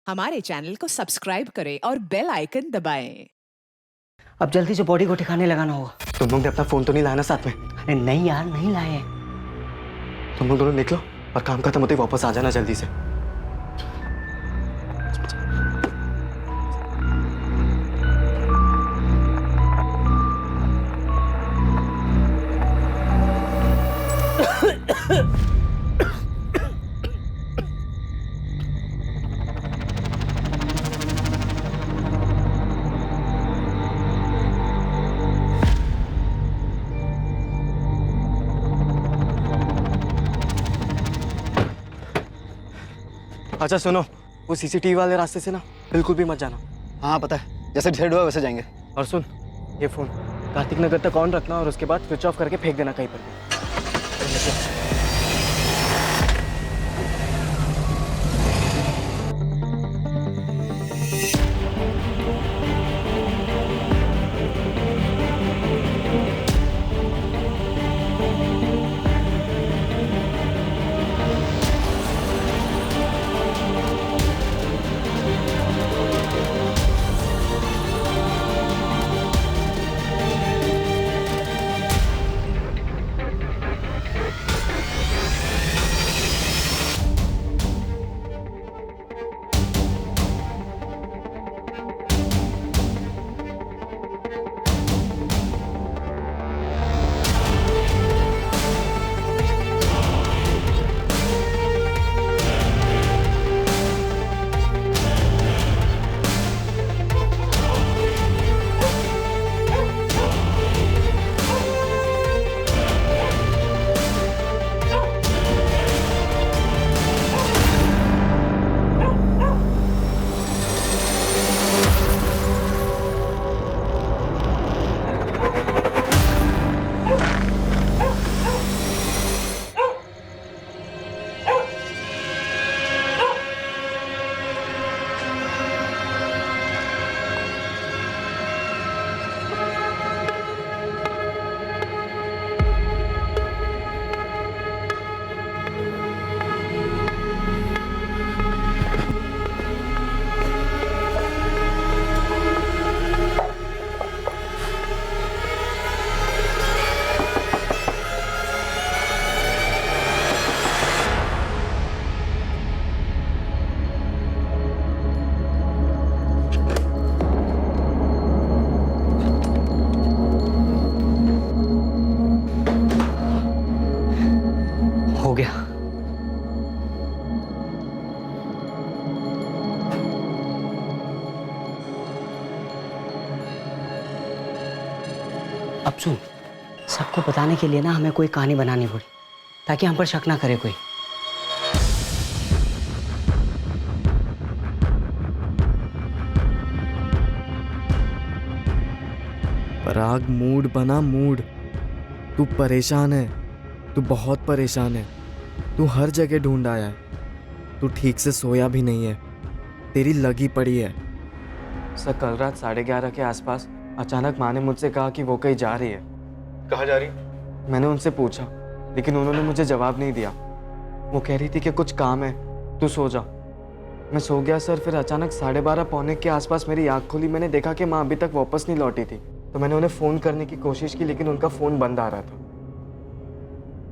हमारे चैनल को सब्सक्राइब करें और बेल आइकन दबाएं। अब जल्दी से बॉडी को ठिकाने लगाना होगा। तुम लोग ने अपना फोन तो नहीं लाया ना साथ में? अरे नहीं यार, नहीं लाए हैं। तुम लोग दोनों निकलो और काम खत्म होते ही वापस आ जाना जल्दी से। अच्छा सुनो, वो सीसीटीवी वाले रास्ते से ना बिल्कुल भी मत जाना। हाँ पता है, जैसे डिसाइड हुआ वैसे जाएंगे। और सुन, ये फोन कार्तिक नगर तक ऑन रखना और उसके बाद स्विच ऑफ करके फेंक देना कहीं पर भी। हो गया। अब सुन, सबको बताने के लिए ना हमें कोई कहानी बनानी पड़ी ताकि हम पर शक ना करे कोई। पराग, मूड बना मूड। तू परेशान है, तू बहुत परेशान है। तू हर जगह ढूंढ आया है, तू ठीक से सोया भी नहीं है, तेरी लगी पड़ी है। सर, कल रात 11:30 के आसपास अचानक माँ ने मुझसे कहा कि वो कहीं जा रही है। कहाँ जा रही? मैंने उनसे पूछा लेकिन उन्होंने मुझे जवाब नहीं दिया। वो कह रही थी कि कुछ काम है, तू सो जा। मैं सो गया सर। फिर अचानक 12:30 पौने के आसपास मेरी आँख खुली। मैंने देखा कि माँ अभी तक वापस नहीं लौटी थी, तो मैंने उन्हें फ़ोन करने की कोशिश की लेकिन उनका फ़ोन बंद आ रहा था।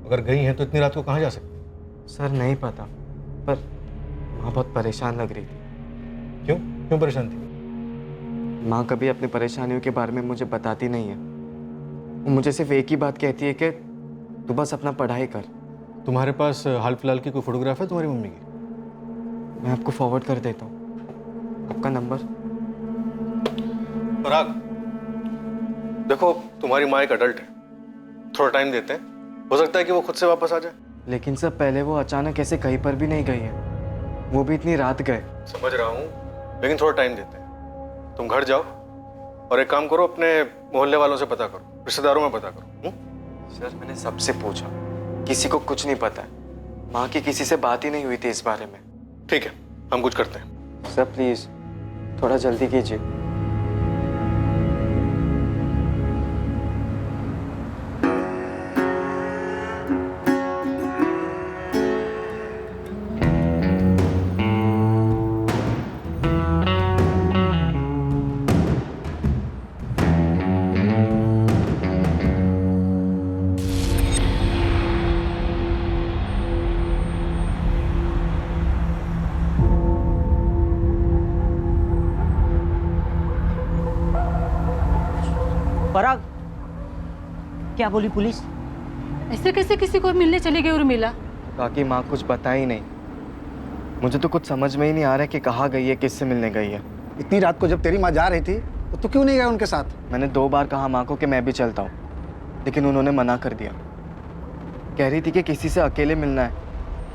अगर गई हैं तो इतनी रात को कहाँ जा सकती? सर नहीं पता, पर माँ बहुत परेशान लग रही थी। क्यों क्यों परेशान थी? माँ कभी अपनी परेशानियों के बारे में मुझे बताती नहीं है। वो मुझे सिर्फ एक ही बात कहती है कि तू बस अपना पढ़ाई कर। तुम्हारे पास हाल फिलहाल की कोई फोटोग्राफ है तुम्हारी मम्मी की? मैं आपको फॉरवर्ड कर देता हूँ आपका नंबर। पराग, देखो तुम्हारी माँ एक अडल्ट है, थोड़ा टाइम देते हैं, हो सकता है कि वो खुद से वापस आ जाए। लेकिन सर पहले वो अचानक ऐसे कहीं पर भी नहीं गई है, वो भी इतनी रात गए। समझ रहा हूँ, लेकिन थोड़ा टाइम देते हैं। तुम घर जाओ और एक काम करो, अपने मोहल्ले वालों से पता करो, रिश्तेदारों में पता करो। सर मैंने सबसे पूछा, किसी को कुछ नहीं पता है। माँ की किसी से बात ही नहीं हुई थी इस बारे में। ठीक है, हम कुछ करते हैं। सर प्लीज थोड़ा जल्दी कीजिए। पराग, क्या बोली पुलिस? ऐसे कैसे किसी को मिलने चली गई उर्मिला? काकी माँ कुछ बता ही नहीं। मुझे तो कुछ समझ में ही नहीं आ रहा है कि कहाँ गई है, किससे मिलने गई है। इतनी रात को जब तेरी माँ जा रही थी तो तू क्यों नहीं गया उनके साथ? मैंने 2 बार कहा माँ को कि मैं भी चलता हूँ, लेकिन उन्होंने मना कर दिया। कह रही थी कि किसी से अकेले मिलना है,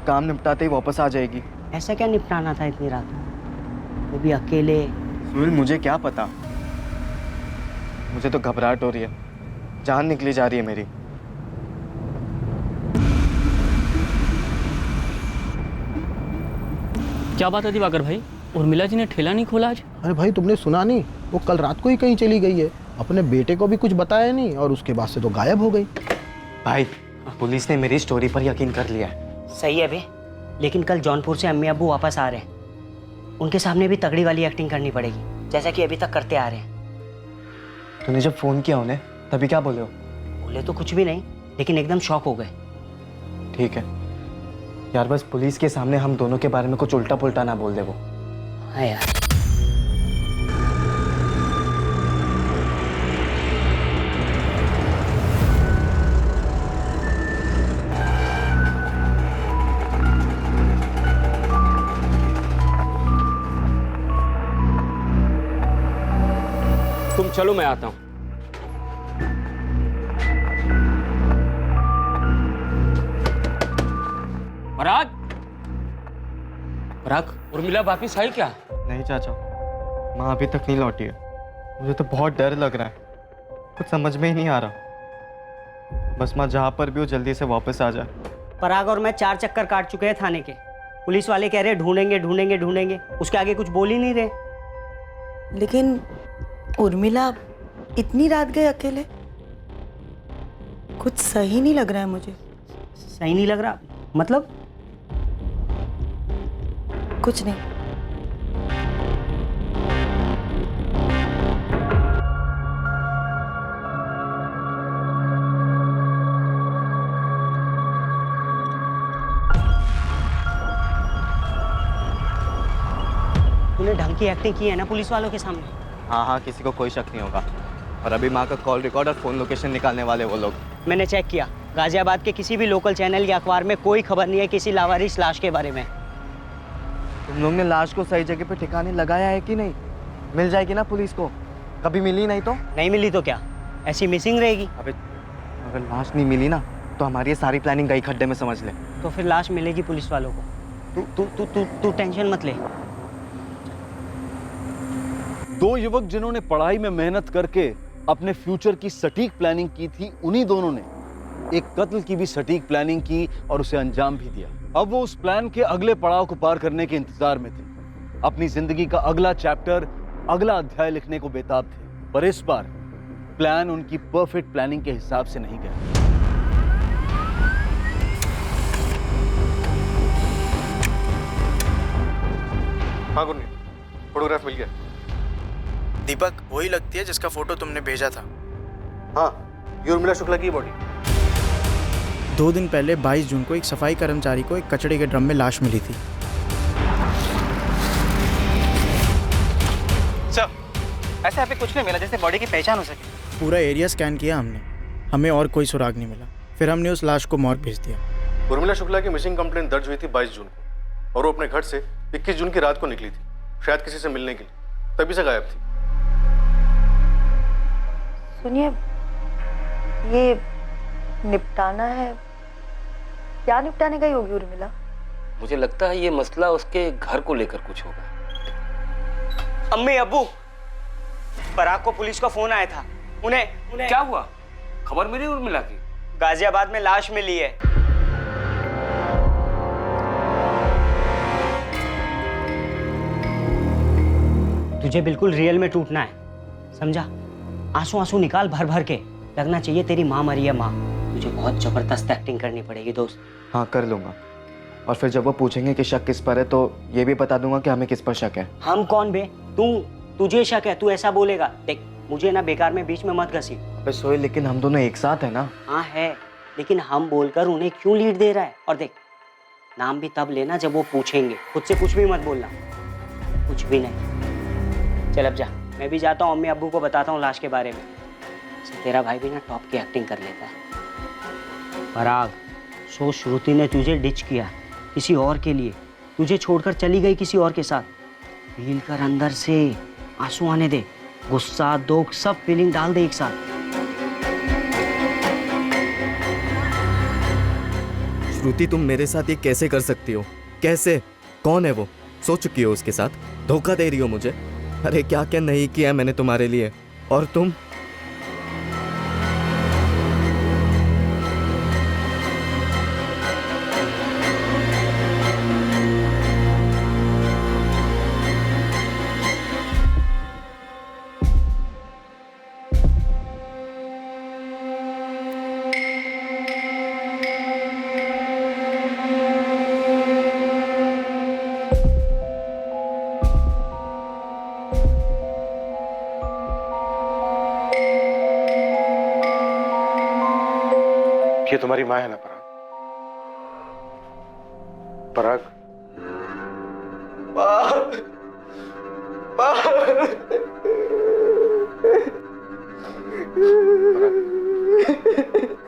काम निपटाते ही वापस आ जाएगी। ऐसा क्या निपटाना था इतनी रात, वो भी अकेले? सुनील मुझे क्या पता, मुझे तो घबराहट हो रही है, जान निकली जा रही है मेरी। क्या बात है दिवाकर भाई, उर्मिला जी ने ठेला नहीं खोला आज? अरे भाई तुमने सुना नहीं, वो कल रात को ही कहीं चली गई है, अपने बेटे को भी कुछ बताया नहीं और उसके बाद से तो गायब हो गई। भाई पुलिस ने मेरी स्टोरी पर यकीन कर लिया है। सही है बे, लेकिन कल जौनपुर से अम्मी अब्बू वापस आ रहे हैं, उनके सामने भी तगड़ी वाली एक्टिंग करनी पड़ेगी, जैसा कि अभी तक करते आ रहे हैं। तूने जब फोन किया उन्हें तभी क्या बोले हो? बोले तो कुछ भी नहीं, लेकिन एकदम शॉक हो गए। ठीक है यार, बस पुलिस के सामने हम दोनों के बारे में कुछ उल्टा पुल्टा ना बोल दे वो। हाँ यार। तुम चलो मैं आता हूं। पराग, पराग, उर्मिला वापिस आई क्या? नहीं चाचा, माँ अभी तक नहीं लौटी है। मुझे तो बहुत डर लग रहा है, कुछ समझ में ही नहीं आ रहा। बस माँ जहाँ पर भी हो जल्दी से वापस आ जाए। पराग और मैं 4 चक्कर काट चुके हैं थाने के, पुलिस वाले कह रहे ढूंढेंगे ढूंढेंगे ढूंढेंगे, उसके आगे कुछ बोल ही नहीं रहे। लेकिन उर्मिला इतनी रात गए अकेले, कुछ सही नहीं लग रहा है मुझे। सही नहीं लग रहा मतलब? कुछ नहीं। तूने ढंग की एक्टिंग की है ना पुलिस वालों के सामने? हाँ हाँ, किसी को कोई शक नहीं होगा। और अभी माँ का कॉल रिकॉर्ड और फोन लोकेशन निकालने वाले वो लोग। मैंने चेक किया, गाजियाबाद के किसी भी लोकल चैनल या अखबार में कोई खबर नहीं है किसी लावारिस लाश के बारे में। तुम लोग ने लाश को सही जगह पे ठिकाने लगाया है कि नहीं? मिल जाएगी ना पुलिस को, कभी मिली नहीं तो? नहीं मिली तो क्या, ऐसी मिसिंग रहेगी? अबे अगर लाश नहीं मिली ना तो हमारी ये सारी प्लानिंग गई खड्डे में, समझ ले। तो फिर लाश मिलेगी पुलिस वालों को, तू तू तू तू तू टेंशन मत ले। 2 युवक जिन्होंने पढ़ाई में मेहनत करके अपने फ्यूचर की सटीक प्लानिंग की थी, उन्हीं दोनों ने एक कत्ल की भी सटीक प्लानिंग की और उसे अंजाम भी दिया। अब वो उस प्लान के अगले पड़ाव को पार करने के इंतजार में थे, अपनी जिंदगी का अगला चैप्टर, अगला अध्याय लिखने को बेताब थे। पर इस बार प्लान उनकी परफेक्ट प्लानिंग के हिसाब से नहीं गया। हाँ गुरनी, फोटोग्राफ मिल गया। दीपक वही लगती है जिसका फोटो तुमने भेजा था। हाँ, ये उर्मिला शुक्ला की बॉडी। 2 दिन पहले 22 जून को एक सफाई कर्मचारी को एक कचड़े के ड्रम में लाश मिली थी। सर, ऐसे यहाँ पे कुछ नहीं मिला जैसे बॉडी की पहचान हो सके। पूरा एरिया स्कैन किया हमने, हमें और कोई सुराग नहीं मिला। फिर हमने उस लाश को मॉर्ग भेज दिया। उर्मिला शुक्ला की मिसिंग कंप्लेंट दर्ज हुई थी 22 जून को और वो अपने घर से 21 जून की रात को निकली थी, शायद किसी से मिलने के लिए, तभी से गायब थी। सुनिए, ये निपटाना है, क्या निपटाने गई होगी उर्मिला? मुझे लगता है ये मसला उसके घर को लेकर कुछ होगा। अम्मी अब्बू, पराग को पुलिस का फोन आया था, उन्हें क्या हुआ? खबर मिली उर्मिला की? गाजियाबाद में लाश मिली है। तुझे बिल्कुल रियल में टूटना है, समझा? आंसू आंसू निकाल भर भर के, लगना चाहिए तेरी माँ मरी है माँ। तुझे बहुत जबरदस्त एक्टिंग करनी पड़ेगी दोस्त। हाँ कर लूँगा, और फिर जब वो पूछेंगे कि शक किस पर है तो ये भी बता दूंगा कि हमें किस पर शक है। हम कौन बे? तुझे शक है, तू ऐसा बोलेगा। देख, मुझे ना बेकार में बीच में मत घसी। अबे सोए, लेकिन हम दोनों एक साथ है ना। हाँ है, लेकिन हम बोलकर उन्हें क्यों लीड दे रहा है? और देख, नाम भी तब लेना जब वो पूछेंगे, खुद से कुछ भी मत बोलना, कुछ भी नहीं। चल अब जा, मैं भी जाता हूँ, अम्मी अब्बू को बताता हूँ लाश के बारे में। तेरा भाई भी ना टॉप की एक्टिंग कर लेता है। पराग, सो श्रुति ने तुझे डिच किया किसी और के लिए, तुझे छोड़कर चली गई किसी और के साथ। फील कर अंदर से, आंसू आने दे, गुस्सा दुख सब फीलिंग डाल दे एक साथ। श्रुति, तुम मेरे साथ ये कैसे कर सकती हो? कैसे? कौन है वो? सो चुकी हो उसके साथ? धोखा दे रही हो मुझे? अरे क्या क्या नहीं किया मैंने तुम्हारे लिए, और तुम? ये तुम्हारी माँ है ना पराग? पराग,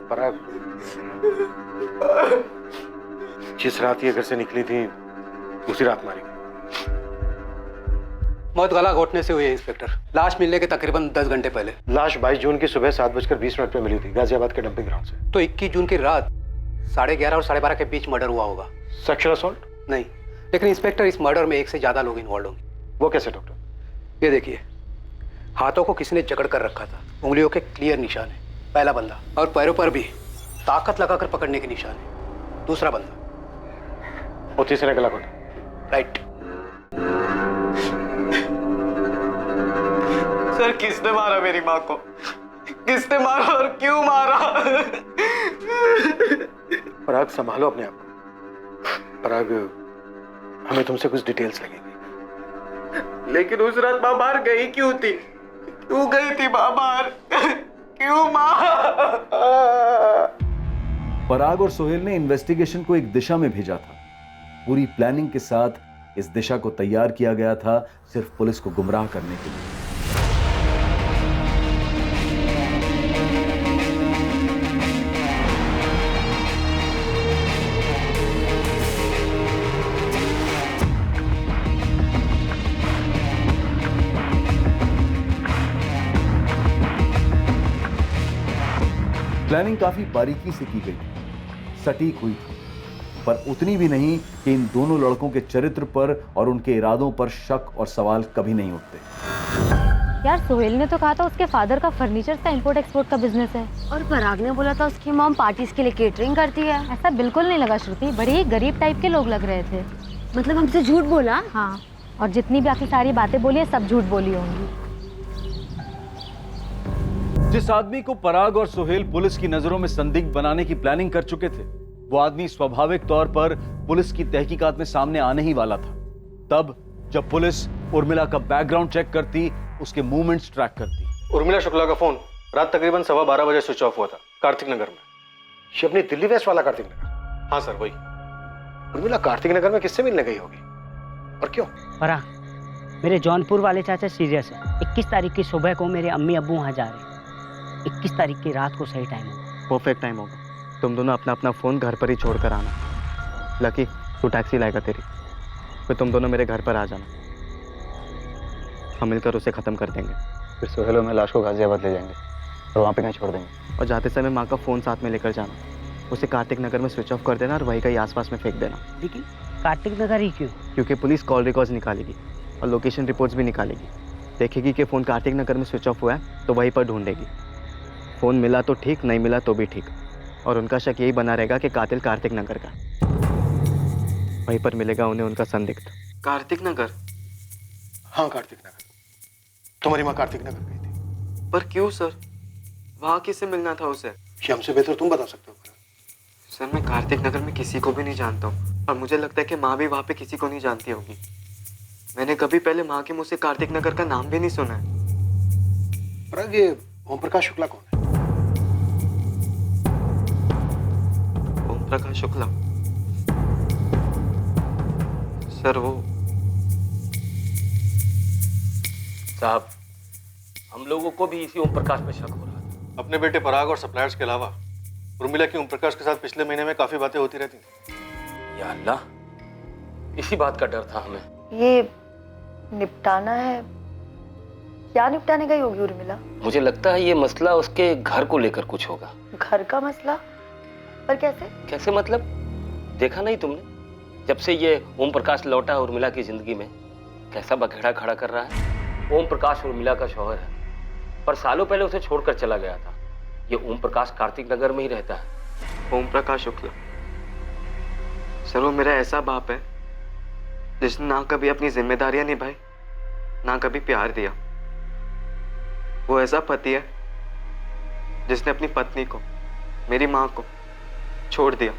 पराग, जिस रात ये घर से निकली थी उसी रात मारी गई। मौत गला घोटने से हुई है इंस्पेक्टर। लाश मिलने के तकरीबन 10 घंटे पहले। लाश 22 जून की सुबह 7:20 पे मिली थी गाजियाबाद के डंपिंग ग्राउंड से। तो 21 जून की रात 11:30 और 12:30 के बीच मर्डर हुआ होगा। Sexual assault? नहीं, लेकिन इंस्पेक्टर इस मर्डर में एक से ज्यादा लोग इन्वॉल्व होंगे। वो कैसे डॉक्टर? ये देखिए, हाथों को किसी ने जकड़ कर रखा था, उंगलियों के क्लियर निशान है, पहला बंदा, और पैरों पर भी ताकत लगाकर पकड़ने के निशान है, दूसरा बंदा, और तीसरे गला घोटा। राइट। सर, किसने मारा मेरी माँ को? किसने मारा और क्यों मारा? पराग, संभालो अपने आप को। पराग, हमें तुमसे कुछ डिटेल्स लगेंगी। लेकिन उस रात माँ बाहर गई क्यों थी? क्यों गई थी माँ बाहर? क्यों माँ? पराग और सोहेल ने इन्वेस्टिगेशन को एक दिशा में भेजा था। पूरी प्लानिंग के साथ इस दिशा को तैयार किया गया था, सिर्फ पुलिस को गुमराह करने के लिए। प्लानिंग काफी बारीकी से की गई, सटीक हुई थी, पर उतनी भी नहीं कि इन दोनों लड़कों के चरित्र पर और उनके इरादों पर शक और सवाल कभी नहीं उठते। यार, सोहेल ने तो कहा था उसके फादर का फर्नीचर का इंपोर्ट एक्सपोर्ट का बिजनेस है, और पराग ने बोला था उसकी मॉम पार्टीज के लिए केटरिंग करती है। ऐसा बिल्कुल नहीं लगा श्रुति, बड़े ही गरीब टाइप के लोग लग रहे थे। मतलब हमसे झूठ बोला? हाँ, और जितनी बाकी सारी बातें बोली है सब झूठ बोली होंगी। जिस आदमी को पराग और सोहेल पुलिस की नजरों में संदिग्ध बनाने की प्लानिंग कर चुके थे, वो आदमी स्वाभाविक तौर पर पुलिस की तहकीकात में सामने आने ही वाला था। तब जब पुलिस उर्मिला का बैकग्राउंड चेक करती, उसके मूवमेंट्स ट्रैक करती। उर्मिला शुक्ला का फोन रात तकरीबन 12:15 बजे स्विच ऑफ हुआ था, कार्तिक नगर में। ये अपनी दिल्ली वेस्ट वाला कार्तिक नगर? हाँ सर, वही। उर्मिला कार्तिक नगर में किससे मिलने गई होगी और क्यों? पराग, मेरे जौनपुर वाले चाचा सीरियस है। 21 तारीख की सुबह को मेरे अम्मी अब्बू वहाँ जा रहे हैं। 21 तारीख की रात को सही टाइम होगा। परफेक्ट टाइम होगा। तुम दोनों अपना अपना फ़ोन घर पर ही छोड़ कर आना। लकी, तू टैक्सी लाएगा तेरी, फिर तुम दोनों मेरे घर पर आ जाना। हम मिलकर उसे ख़त्म कर देंगे। फिर सोहेल में लाश को गाजियाबाद ले जाएंगे और वहाँ पे कहीं छोड़ देंगे। और जाते समय माँ का फ़ोन साथ में लेकर जाना। उसे कार्तिक नगर में स्विच ऑफ कर देना और वहीं कहीं आसपास में फेंक देना। लेकिन कार्तिक नगर ही क्यों? क्योंकि पुलिस कॉल रिकॉर्ड्स निकालेगी और लोकेशन रिपोर्ट्स भी निकालेगी। देखेगी कि फ़ोन कार्तिक नगर में स्विच ऑफ हुआ है तो वहीं पर ढूंढेगी। फ़ोन मिला तो ठीक, नहीं मिला तो भी ठीक, और उनका शक यही बना रहेगा कि कातिल कार्तिक नगर का। वहीं पर मिलेगा उन्हें उनका संदिग्ध। कार्तिक नगर? हाँ, कार्तिक नगर। तुम्हारी माँ कार्तिक नगर गई थी। पर क्यों सर? वहाँ किससे मिलना था उसे? ये हमसे बेहतर तुम बता सकते हो। सर, मैं कार्तिक नगर में किसी को भी नहीं जानता हूँ, और मुझे लगता है कि माँ भी वहाँ पे किसी को नहीं जानती होगी। मैंने कभी पहले माँ के मुँह से कार्तिक नगर का नाम भी नहीं सुना है। पराग, ये ओम प्रकाश शुक्ला कौन है? ओम प्रकाश शुक्ला? सर, वो साहब, हम लोगों को भी इसी ओम प्रकाश पे शक हो रहा था। अपने बेटे पराग और सप्लायर्स के अलावा उर्मिला की ओम प्रकाश के साथ पिछले महीने में काफी बातें होती रहती थी। या अल्लाह, इसी बात का डर था हमें। ये निपटाना है, क्या निपटाने गई होगी उर्मिला? मुझे लगता है ये मसला उसके घर को लेकर कुछ होगा। घर का मसला? पर कैसे? कैसे मतलब? देखा नहीं तुमने, जब से ये ओम प्रकाश लौटा उर्मिला की जिंदगी में कैसा बखेड़ा खड़ा कर रहा है। ओम प्रकाश उर्मिला का शौहर है, पर सालों पहले उसे छोड़कर चला गया था। ये ओम प्रकाश कार्तिक नगर में ही रहता है। ओम प्रकाश शुक्ला सर, वो मेरा ऐसा बाप है जिसने ना कभी अपनी जिम्मेदारियां निभाई, ना कभी प्यार दिया। वो ऐसा पति है जिसने अपनी पत्नी को, मेरी माँ को छोड़ दिया,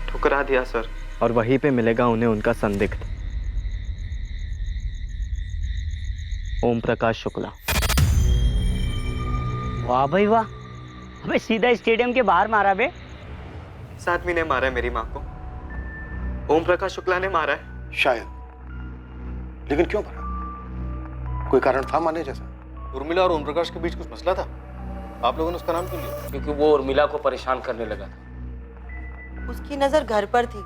ठुकरा दिया सर। और वहीं पे मिलेगा उन्हें उनका संदिग्ध, ओम प्रकाश शुक्ला। वाह भाई वाह, अबे सीधा स्टेडियम के बाहर मारा बे। इस आदमी ने मारा है मेरी माँ को, ओम प्रकाश शुक्ला ने मारा है। शायद, लेकिन क्यों मारा? कोई कारण था माने जैसा? उर्मिला और ओम प्रकाश के बीच कुछ मसला था? आप लोगों ने उसका नाम क्यों लिया? क्योंकि वो उर्मिला को परेशान करने लगा था। उसकी नजर घर पर थी,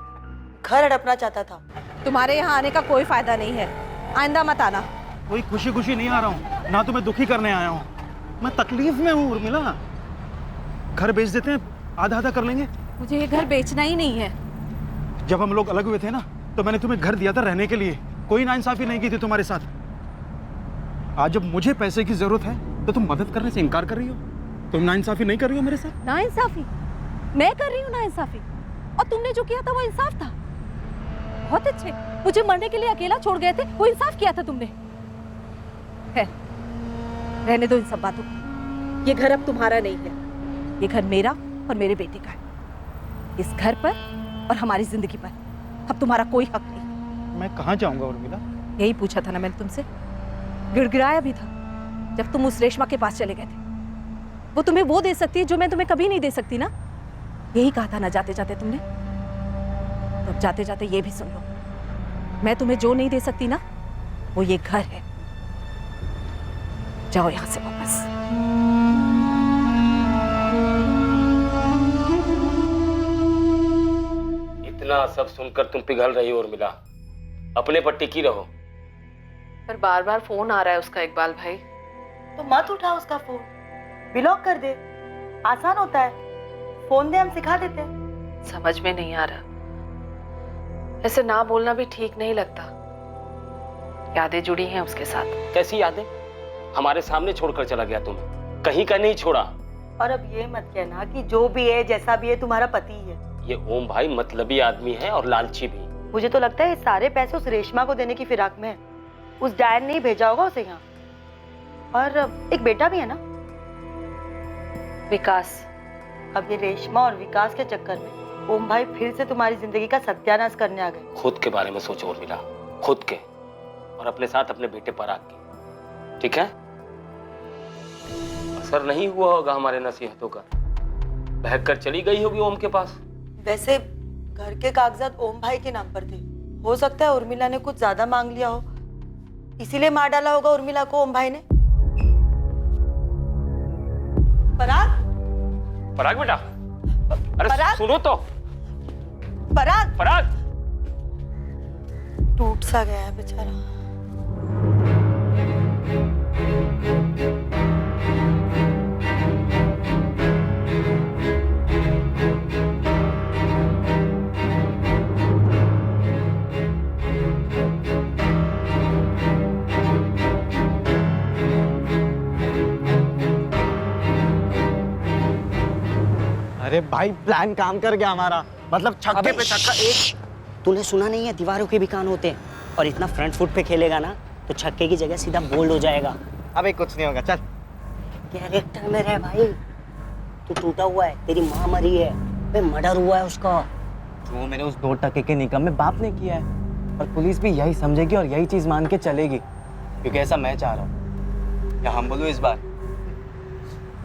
घर हड़पना चाहता था। तुम्हारे यहाँ आने का कोई फायदा नहीं है, आइंदा मत आना। कोई खुशी खुशी नहीं आ रहा हूँ, ना तो मैं दुखी करने आया हूँ। मैं तकलीफ में हूँ उर्मिला। घर बेच देते हैं, आधा आधा कर लेंगे। मुझे ये घर बेचना ही नहीं है। जब हम लोग अलग हुए थे ना, तो मैंने तुम्हें घर दिया था रहने के लिए, कोई नाइंसाफी नहीं की थी तुम्हारे साथ। आज जब मुझे पैसे की जरूरत है तो तुम मदद करने से इनकार कर रही हो। तुम नाइंसाफी नहीं कर रही हो मेरे साथ। नाइंसाफी? मैं कर रही हूँ नाइंसाफी? और तुमने जो किया था वो इंसाफ था। बहुत अच्छे, मुझे मरने के लिए अकेला छोड़ गए थे, वो इंसाफ किया था तुमने। है, रहने दो इन सब बातों को। ये घर अब तुम्हारा नहीं है, ये घर मेरा और मेरे बेटे का है। इस घर पर और हमारी जिंदगी पर अब तुम्हारा कोई हक नहीं। मैं कहाँ जाऊंगा उर्मिला? यही पूछा था ना मैंने तुमसे, गिड़गिड़ाया भी था जब तुम उस रेशमा के पास चले गए थे। वो तुम्हें वो दे सकती है जो मैं तुम्हें कभी नहीं दे सकती ना। यही कहा था ना जाते जाते तुमने। तो अब जाते जाते ये भी सुन लो, मैं तुम्हें जो नहीं दे सकती ना, वो ये घर है। जाओ यहां से वापस। इतना सब सुनकर तुम पिघल रही हो उर्मिला, अपने पर टिकी रहो। पर बार बार फोन आ रहा है उसका इकबाल भाई। तो मत उठा उसका फोन, ब्लॉक कर दे, आसान होता है। फोन दे, हम सिखा देते हैं। समझ में नहीं आ रहा, ऐसे ना बोलना भी ठीक नहीं लगता। यादें जुड़ी हैं उसके साथ। कैसी यादें? हमारे सामने छोड़कर चला गया तुम्हें, कहीं का नहीं छोड़ा। और अब ये मत कहना कि जो भी है जैसा भी है तुम्हारा पति ही है। ये ओम भाई मतलबी आदमी है और लालची भी। मुझे तो लगता है ये सारे पैसे उस रेशमा को देने की फिराक में है। उस डायन ने ही भेजा होगा उसे यहाँ। और एक बेटा भी है ना, विकास। अब ये रेशमा और विकास के चक्कर में ओम भाई फिर से तुम्हारी जिंदगी का सत्यानाश करने आ गए। खुद के बारे में सोचो उर्मिला, खुद के, और अपने साथ अपने बेटे पराग के। ठीक है? असर नहीं हुआ होगा हमारे नसीहतों का, बहक कर चली गई होगी ओम के पास। वैसे घर के कागजात ओम भाई के नाम पर थे। हो सकता है उर्मिला ने कुछ ज्यादा मांग लिया हो, इसीलिए मार डाला होगा उर्मिला को ओम भाई ने। पराग, पराग बेटा, अरे पराग? सुनो तो। पराग, पराग टूट सा गया है बेचारा। अरे भाई, प्लान काम कर गया हमारा। मतलब छक्के पे छक्का। एक तूने सुना नहीं है, दीवारों के भी कान होते हैं। और इतना फ्रंट फुट पे खेलेगा ना तो छक्के की जगह सीधा बोल्ड हो जाएगा। अबे कुछ नहीं होगा, चल। कैरेक्टर में रह भाई, तू टूटा हुआ है, तेरी माँ मरी है, मर्डर हुआ है उसका। जो मैंने उस 2 टके के निकम्मे बाप ने किया है, और पुलिस भी यही समझेगी और यही चीज मान के चलेगी, क्योंकि ऐसा मैं चाह रहा हूँ। या हम बोलूं इस बार?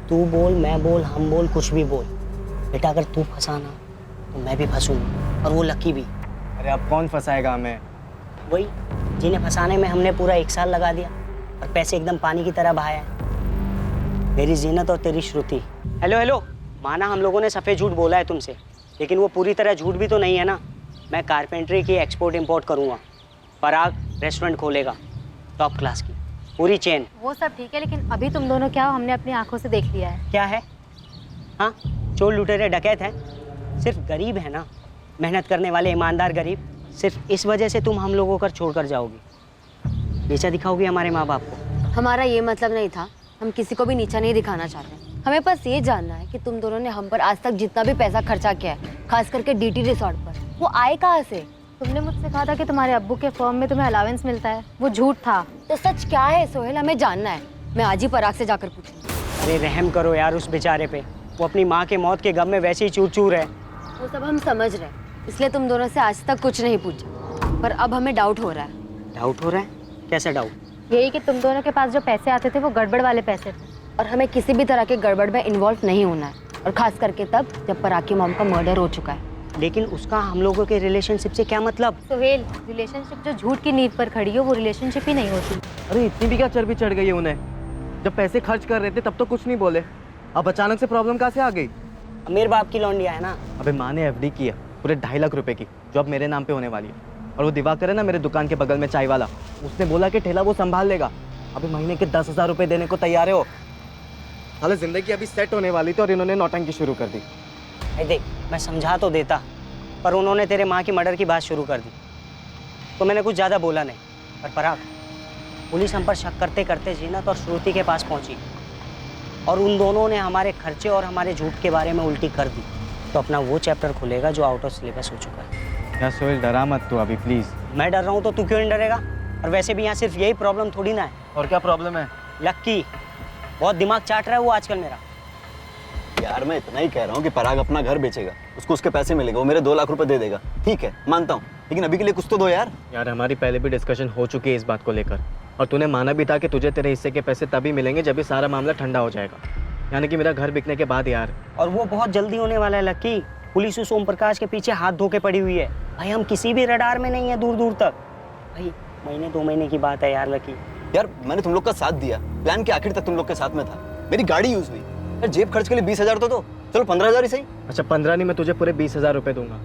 तू बोल, मैं बोल, हम बोल, कुछ भी बोल। बेटा अगर तू फंसाना तो मैं भी फंसूंगा, और वो लकी भी। अरे अब कौन फंसाएगा हमें? वही जिन्हें फंसाने में हमने पूरा 1 साल लगा दिया और पैसे एकदम पानी की तरह बहाया है। मेरी जीनत और तेरी श्रुति। हेलो हेलो, माना हम लोगों ने सफ़ेद झूठ बोला है तुमसे, लेकिन वो पूरी तरह झूठ भी तो नहीं है ना। मैं कारपेंट्री की एक्सपोर्ट इंपोर्ट करूँगा। पराग रेस्टोरेंट खोलेगा, टॉप क्लास की पूरी चेन। वो सब ठीक है, लेकिन अभी तुम दोनों क्या हो, हमने अपनी आंखों से देख लिया है। क्या है? हाँ, चोर लुटेरे डकैत हैं, सिर्फ गरीब है ना, मेहनत करने वाले ईमानदार गरीब। सिर्फ इस वजह से तुम हम लोगों को छोड़ कर जाओगी, नीचा दिखाओगी हमारे माँ बाप को। हमारा ये मतलब नहीं था, हम किसी को भी नीचा नहीं दिखाना चाहते। हमें बस ये जानना है कि तुम दोनों ने हम पर आज तक जितना भी पैसा खर्चा किया है, खास करके डीटी रिसोर्ट पर, वो आए कहाँ से? तुमने मुझसे कहा था कि तुम्हारे अब्बू के फर्म में तुम्हें अलावेंस मिलता है, वो झूठ था। तो सच क्या है सोहेल, हमें जानना है। मैं आज ही पराग से जाकर पूछूंगी। अरे रहम करो यार उस बेचारे पे, वो अपनी माँ के मौत के गम में वैसे ही चूर चूर है। वो सब हम समझ रहे हैं, इसलिए तुम दोनों से आज तक कुछ नहीं पूछा, पर अब हमें डाउट हो रहा है। डाउट हो रहा है? कैसा डाउट? यही कि तुम दोनों के पास जो पैसे आते थे वो गड़बड़ वाले पैसे थे, और हमें किसी भी तरह के गड़बड़ में इन्वॉल्व नहीं होना है, और खास करके तब जब पराग की मॉम का मर्डर हो चुका है। लेकिन उसका हम लोगों के रिलेशनशिप से क्या मतलब? सोहेल, रिलेशनशिप जो झूठ की नींव पर खड़ी हो वो रिलेशनशिप ही नहीं होती। अरे इतनी भी क्या चर्बी चढ़ गई है उन्हें? जब पैसे खर्च कर रहे थे तब तो कुछ नहीं बोले, अब अचानक से प्रॉब्लम कहाँ से आ गई? मेरे बाप की लौंडिया है ना। अबे माँ ने एफडी की है पूरे 2.5 लाख रुपए की, जो अब मेरे नाम पे होने वाली है। और वो दिवाकर है ना मेरे दुकान के बगल में चाय वाला, उसने बोला कि ठेला वो संभाल लेगा। अभी महीने के 10,000 रुपए देने को तैयार है वो। हालांकि जिंदगी अभी सेट होने वाली थी और इन्होंने नौटंकी शुरू कर दी। देख, मैं समझा तो देता, पर उन्होंने तेरे माँ की मर्डर की बात शुरू कर दी, तो मैंने कुछ ज़्यादा बोला नहीं। पर पराग, पुलिस हम पर शक करते करते जीनत और श्रुति के पास पहुंची, और उन दोनों ने हमारे खर्चे और हमारे झूठ के बारे में उल्टी कर दी, तो अपना वो चैप्टर खुलेगा जो आउट ऑफ सिलेबस हो चुका है। यार सोहेल, डरा मत तू अभी प्लीज। मैं डर रहा हूँ तो तू क्यों नहीं डरेगा? और वैसे भी यहाँ सिर्फ यही प्रॉब्लम थोड़ी ना है। और क्या प्रॉब्लम है? लक्की, बहुत दिमाग चाट रहा है वो आजकल मेरा। यार मैं इतना ही कह रहा हूँ कि पराग अपना घर बेचेगा, उसको उसके पैसे मिलेगा, वो मेरे 2 लाख रुपए दे देगा। ठीक है, मानता हूँ, लेकिन अभी के लिए कुछ तो दो यार। यार हमारी पहले भी डिस्कशन हो चुकी है इस बात को लेकर, और तूने माना भी था कि तुझे तेरे हिस्से के पैसे तभी मिलेंगे जब ये सारा मामला ठंडा हो जाएगा, यानी कि मेरा घर बिकने के बाद यार। और वो बहुत जल्दी होने वाला है लक्की। पुलिस उस ओम प्रकाश के पीछे हाथ धो के पड़ी हुई है भाई, हम किसी भी रडार में नहीं है दूर दूर तक। भाई महीने 2 महीने की बात है यार लकी। यार मैंने तुम लोग का साथ दिया, प्लान के आखिर तक तुम लोग के साथ में था, मेरी गाड़ी यूज हुई यार, जेब खर्च के लिए 20,000 तो दो, चलो 15,000 ही सही। अच्छा 15 नहीं, मैं तुझे पूरे 20,000 रुपए दूंगा,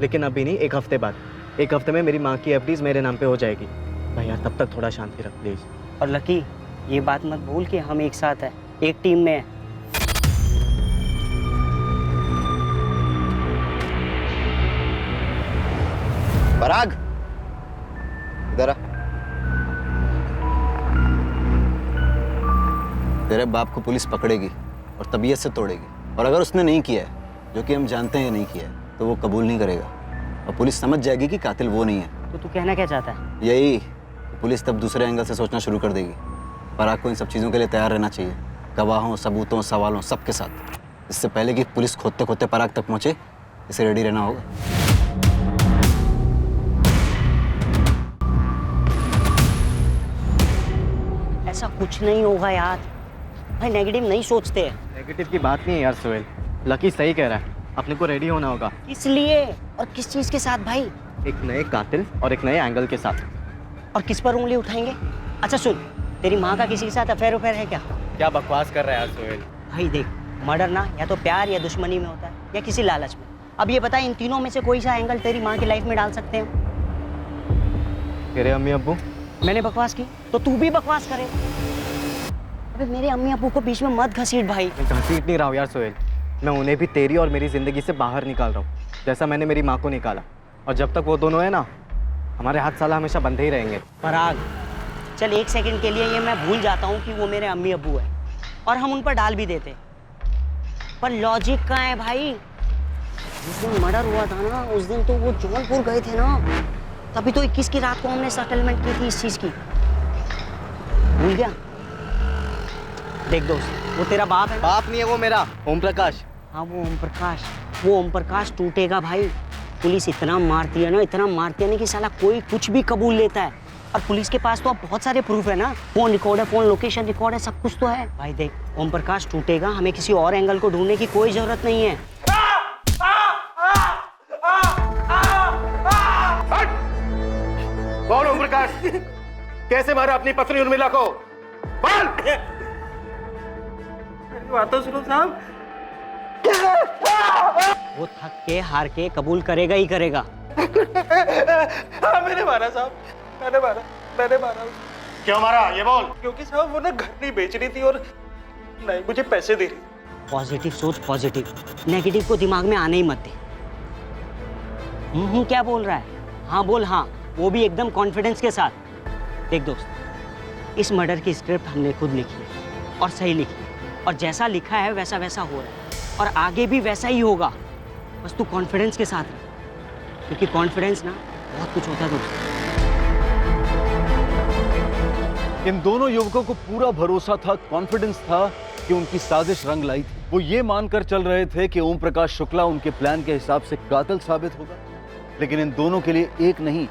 लेकिन अभी नहीं, 1 हफ्ते बाद। 1 हफ्ते में मेरी माँ की एफडीज मेरे नाम पे हो जाएगी भाई यार, तब तक थोड़ा शांति रख प्लीज। और लकी, ये बात मत भूल कि हम एक साथ हैं, एक टीम में हैं। पराग इधर आ। तेरे बाप को पुलिस पकड़ेगी और तबीयत से तोड़ेगी, और अगर उसने नहीं किया है, जो कि हम जानते हैं नहीं किया है, तो वो कबूल नहीं करेगा, और पुलिस समझ जाएगी कि कातिल वो नहीं है। तो तू कहना क्या चाहता है? यही, पुलिस तब दूसरे एंगल से सोचना शुरू कर देगी। पराग को इन सब चीज़ों के लिए तैयार रहना चाहिए, गवाहों, सबूतों, सवालों, सबके साथ। इससे पहले कि पुलिस खोदते खोदते पराग तक पहुंचे, इसे रेडी रहना होगा। ऐसा कुछ नहीं होगा यार, भाई नेगेटिव नहीं सोचते हैं। नेगेटिव की बात नहीं है यार सोहेल, लकी सही कह रहा है, अपने को रेडी होना होगा। इसलिए, और किस चीज़ के साथ भाई? एक नए कातिल और एक नए एंगल के साथ। और किस पर उंगली उठाएंगे? अच्छा सुन, तेरी माँ का किसी के साथ अफेयर उफेयर है क्या? क्या बकवास कर रहा है यार सोहेल? भाई देख, मर्डर ना या तो प्यार या दुश्मनी में होता है, या किसी लालच में। अब ये बता, इन तीनों में से कोई सा एंगल तेरी माँ की लाइफ में डाल सकते हैं? तेरे अम्मी अब्बू। मैंने बकवास की तो तू भी बकवास करे। अबे मेरे अम्मी अब्बू को बीच में मत घसीट भाई। मैं घसीट नहीं रहा हूँ यार सोहेल, मैं उन्हें भी तेरी और मेरी ज़िंदगी से बाहर निकाल रहा हूँ, जैसा मैंने मेरी माँ को निकाला। और जब तक वो दोनों है ना, हमारे हाथ साला हमेशा बंधे ही रहेंगे। पराग, चल 1 सेकंड के लिए ये मैं भूल जाता हूँ कि वो मेरे अम्मी अब्बू है, और हम उन पर डाल भी देते, पर लॉजिक कहाँ है भाई? जिस दिन मर्डर हुआ था ना, उस दिन तो वो जौनपुर गए थे ना, तभी तो 21 की रात को हमने सेटलमेंट की थी इस चीज़ की। भूल गया? देख दोस्त, वो तेरा बाप है। बाप नहीं है वो मेरा, ओम प्रकाश। हाँ वो ओम प्रकाश, वो ओम प्रकाश टूटेगा भाई। पुलिस इतना मारती है ना, इतना मारती है ना कि साला कोई कुछ भी कबूल लेता है। और पुलिस के पास तो अब बहुत सारे प्रूफ है ना, फोन रिकॉर्ड है, फोन लोकेशन रिकॉर्ड है, सब कुछ तो है भाई। देख, ओम प्रकाश टूटेगा, हमें किसी और एंगल को ढूंढने की कोई जरूरत नहीं है। कौन ओम प्रकाश? कैसे मारा अपनी पत्नी उर्मिला को? बोल! बात तो सुनो साहब। वो थक के हार के कबूल करेगा ही करेगा। हाँ, मैंने मारा साहब, मैंने मारा। क्यों मारा ये बोल। क्योंकि साहब वो ना घर नहीं बेच रही थी और नहीं मुझे पैसे दे रही। पॉजिटिव सोच, पॉजिटिव, नेगेटिव को दिमाग में आने ही मत दे। क्या बोल रहा है? हाँ बोल, हाँ, वो भी एकदम कॉन्फिडेंस के साथ। देख दोस्त, इस मर्डर की स्क्रिप्ट हमने खुद लिखी है और सही लिखी है, और जैसा लिखा है वैसा वैसा हो रहा है और आगे भी वैसा ही होगा। बस तू कॉन्फिडेंस के साथ रह, क्योंकि कॉन्फिडेंस ना बहुत कुछ होता है दोस्त। इन दोनों युवकों को पूरा भरोसा था, कॉन्फिडेंस था कि उनकी साजिश रंग लाई थी। वो ये मानकर चल रहे थे कि ओम प्रकाश शुक्ला उनके प्लान के हिसाब से कातिल साबित होगा, लेकिन इन दोनों के लिए एक नहीं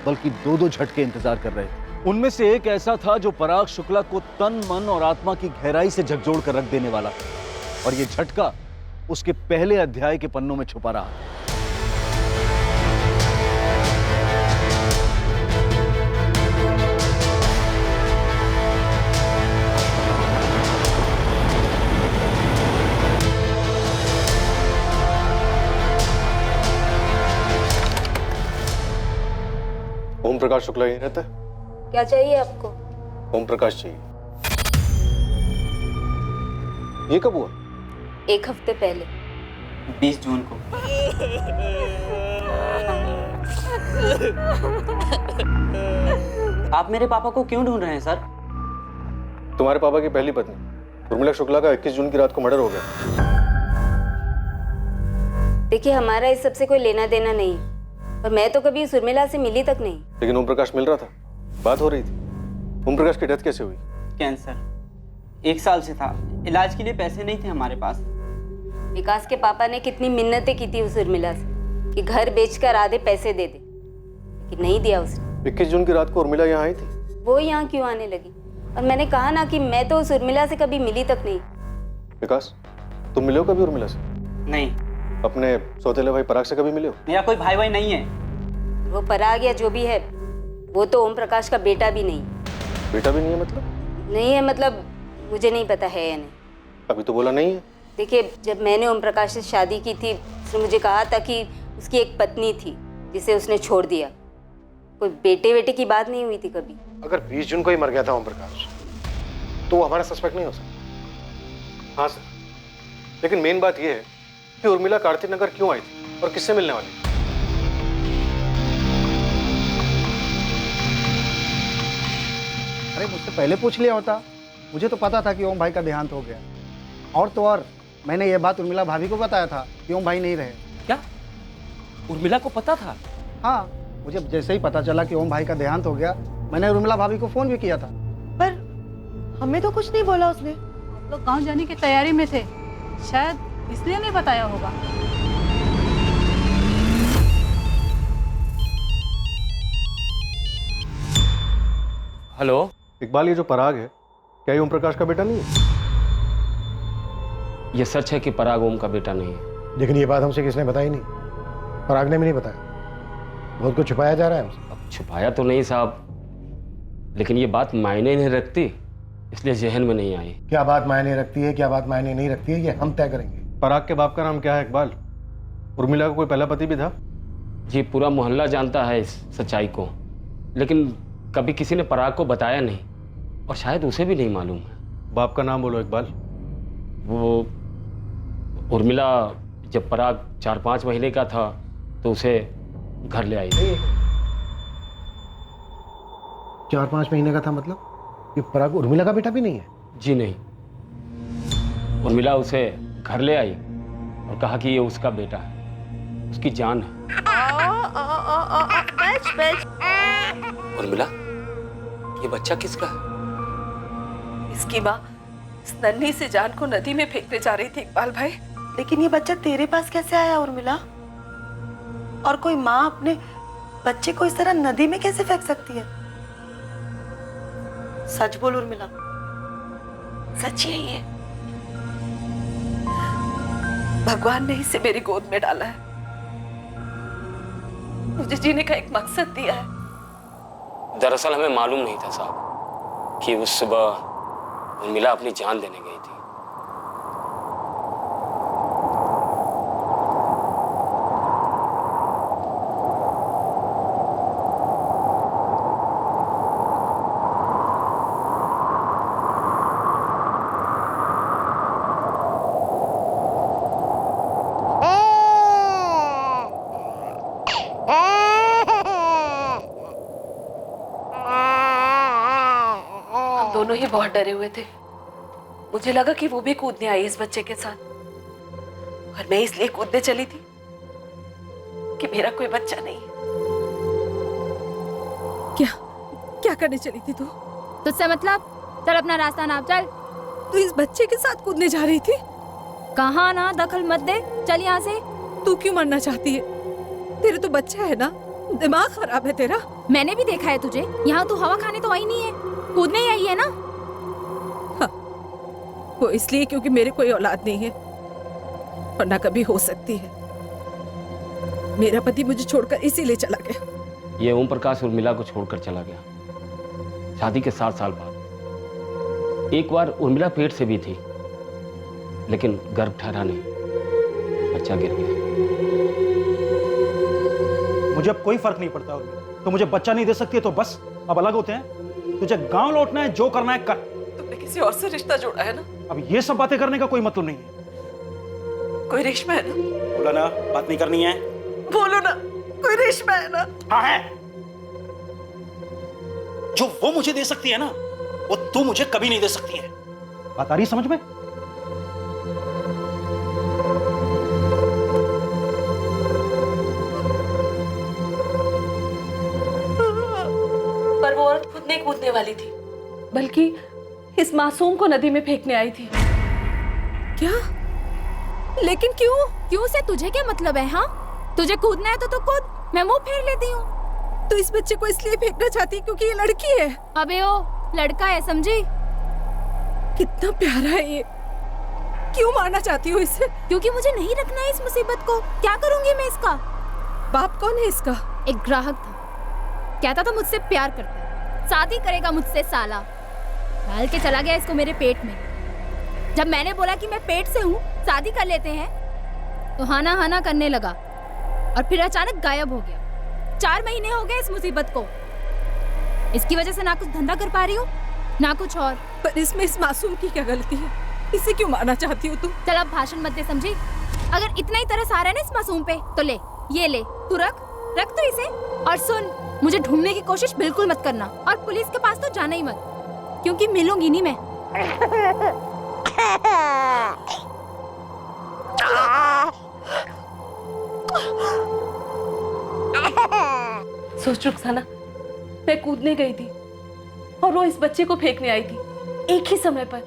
बल्कि दो झटके इंतजार कर रहे थे। उनमें से एक ऐसा था जो पराग शुक्ला को तन, मन और आत्मा की गहराई से झकझोर कर रख देने वाला था, और ये झटका उसके पहले अध्याय के पन्नों में छुपा रहा। ओम प्रकाश शुक्ला यहीं रहता है? क्या चाहिए आपको? ओम प्रकाश चाहिए। ये कब हुआ? 1 हफ्ते पहले। 20 जून को। आप मेरे पापा को क्यों ढूंढ रहे हैं सर? तुम्हारे पापा की पहली पत्नी उर्मिला शुक्ला का 21 जून की रात को मर्डर हो गया। देखिए, हमारा इस सबसे कोई लेना देना नहीं, और मैं तो कभी उस उर्मिला से मिली तक नहीं। लेकिन ओम प्रकाश मिल रहा था, बात हो रही थी। ओम प्रकाश की डेथ कैसे हुई? कैंसर, 1 साल से था। इलाज के लिए पैसे नहीं थे हमारे पास। विकास के पापा ने कितनी मिन्नतें की थी उस उर्मिला से कि घर बेचकर आधे पैसे दे दे, लेकिन नहीं दिया उसने। 21 जून की रात को उर्मिला यहाँ आई थी? वो यहाँ क्यों आने लगी? और मैंने कहा ना कि मैं तो उस उर्मिला से कभी मिली तक नहीं। विकास, तुम मिले हो कभी उर्मिला से? नहीं। अपने सौतेले भाई पराग से कभी मिले हो? मेरा कोई भाई नहीं है। वो पराग या जो भी है, वो तो ओम प्रकाश का बेटा भी नहीं। बेटा भी नहीं है मतलब? नहीं है मतलब मुझे नहीं पता है या नहीं। अभी तो बोला नहीं है। देखिए, जब मैंने ओम प्रकाश से शादी की थी, उसने मुझे कहा था कि उसकी एक पत्नी थी जिसे उसने छोड़ दिया। कोई बेटे की बात नहीं हुई थी कभी। अगर 20 जून को ही मर गया था ओम प्रकाश, तो वो हमारा सस्पेक्ट नहीं हो सकता। हाँ सर, लेकिन मेन बात यह है कि उर्मिला कार्तिक नगर क्यों आई थी और किससे मिलने वाली थी? अरे मुझसे पहले पूछ लिया होता, मुझे तो पता था कि ओम भाई का देहांत हो गया। और तो और मैंने ये बात उर्मिला भाभी को बताया था कि ओम भाई नहीं रहे। क्या उर्मिला को पता था? हाँ, मुझे जैसे ही पता चला कि ओम भाई का देहांत हो गया, मैंने उर्मिला भाभी को फोन भी किया था। पर हमें तो कुछ नहीं बोला उसने। आप लोग गांव जाने की तैयारी में थे, शायद इसलिए नहीं बताया होगा। हेलो इकबाल, ये जो पराग है, क्या ये ओम प्रकाश का बेटा नहीं है? ये सच है कि पराग ओम का बेटा नहीं है। लेकिन ये बात हमसे किसने बताई नहीं? पराग ने भी नहीं बताया। बहुत कुछ छुपाया जा रहा है हमसे। अब छुपाया तो नहीं साहब, लेकिन ये बात मायने नहीं रखती, इसलिए जहन में नहीं आई। क्या बात मायने रखती है, क्या बात मायने नहीं रखती है, ये हम तय करेंगे। पराग के बाप का नाम क्या है इकबाल? उर्मिला का कोई पहला पति भी था? जी, पूरा मोहल्ला जानता है इस सच्चाई को, लेकिन कभी किसी ने पराग को बताया नहीं, और शायद उसे भी नहीं मालूम है। बाप का नाम बोलो इकबाल। वो उर्मिला जब पराग 4-5 महीने का था तो उसे घर ले आई। 4-5 महीने का था मतलब? ये पराग उर्मिला का बेटा भी नहीं है? जी नहीं, उर्मिला उसे घर ले आई और कहा कि ये उसका बेटा है, उसकी जान है। उर्मिला, ये बच्चा किसका है? इसकी माँ इस नन्ही से जान को नदी में फेंकने जा रही थी इकबाल भाई। लेकिन ये बच्चा तेरे पास कैसे आया उर्मिला? और कोई माँ अपने बच्चे को इस तरह नदी में कैसे फेंक सकती है? सच बोल उर्मिला, सच यही है? भगवान ने इसे मेरी गोद में डाला है, मुझे जीने का एक मकसद दिया है। दरअसल हमें मालूम नहीं था साहब कि उस सुबह उर्मिला अपनी जान देने गई थी। दोनों ही बहुत डरे हुए थे। मुझे लगा कि वो भी कूदने आई इस बच्चे के साथ, और मैं इसलिए कूदने चली थी कि मेरा कोई बच्चा नहीं है। क्या करने चली थी तू? तुझसे मतलब? चल अपना रास्ता नाप चल। तू इस बच्चे के साथ कूदने जा रही थी? कहाँ ना, दखल मत दे, चल यहाँ से। तू क्यों मरना चाहती है? तेरे तो बच्चा है ना, दिमाग खराब है तेरा। मैंने भी देखा है तुझे, यहाँ तू हवा खाने तो आई नहीं है, कूदने ही आई है ना। हाँ, वो इसलिए क्योंकि मेरे कोई औलाद नहीं है, वरना कभी हो सकती है। मेरा पति मुझे छोड़कर इसीलिए चला गया। ये ओम प्रकाश उर्मिला को छोड़कर चला गया शादी के 7 साल बाद। एक बार उर्मिला पेट से भी थी, लेकिन गर्भ ठहरा नहीं, बच्चा गिर गया। मुझे अब कोई फर्क नहीं पड़ता उर्मिला, तो मुझे बच्चा नहीं दे सकती है तो बस अब अलग होते हैं। तुझे गांव लौटना है, जो करना है कर। तुमने किसी और से रिश्ता जोड़ा है ना? अब ये सब बातें करने का कोई मतलब नहीं है। कोई रेशमा है ना? बोला ना, बात नहीं करनी है। बोलो ना, कोई रेशमा है ना? हाँ है। जो वो मुझे दे सकती है ना, वो तू मुझे कभी नहीं दे सकती है। बात आ रही है समझ में? पर वो औरत खुद नहीं कूदने वाली थी, बल्कि इस मासूम को नदी में फेंकने आई थी। क्या? लेकिन क्यों? क्यों से तुझे क्या मतलब है? हाँ, तुझे कूदना है तो तू कूद, मैं मुंह फेर लेती हूँ। तो इस बच्चे को इसलिए फेंकना चाहती है क्योंकि ये लड़की है? अबे ओ, लड़का है, समझी? कितना प्यारा है ये, क्यों मारना चाहती हो इसे? क्योंकि मुझे नहीं रखना है इस मुसीबत को। क्या करूंगी मैं इसका? बाप कौन है इसका? एक ग्राहक था, कहता था मुझसे प्यार करता है, शादी करेगा मुझसे साला। डाल के चला गया इसको मेरे पेट में। जब मैंने बोला कि मैं पेट से हूँ, शादी कर लेते हैं, तो हाना हाना करने लगा और फिर अचानक गायब हो गया। 4 महीने हो गए इस मुसीबत को। इसकी वजह से ना कुछ धंधा कर पा रही हूँ, ना कुछ और। पर इसमें इस मासूम की क्या गलती है? इसे क्यों मारना चाहती हो तुम? चल अब भाषण मत दे, समझी? अगर इतना ही तरस आ रहा है ना इस मासूम पे, तो ले, ये ले, तू रख तो इसे। और सुन, मुझे ढूंढने की कोशिश बिल्कुल मत करना, और पुलिस के पास तो जाना ही मत, क्योंकि मिलूंगी नहीं मैं। सोच रुखसाना, मैं कूदने गई थी और वो इस बच्चे को फेंकने आई थी, एक ही समय पर।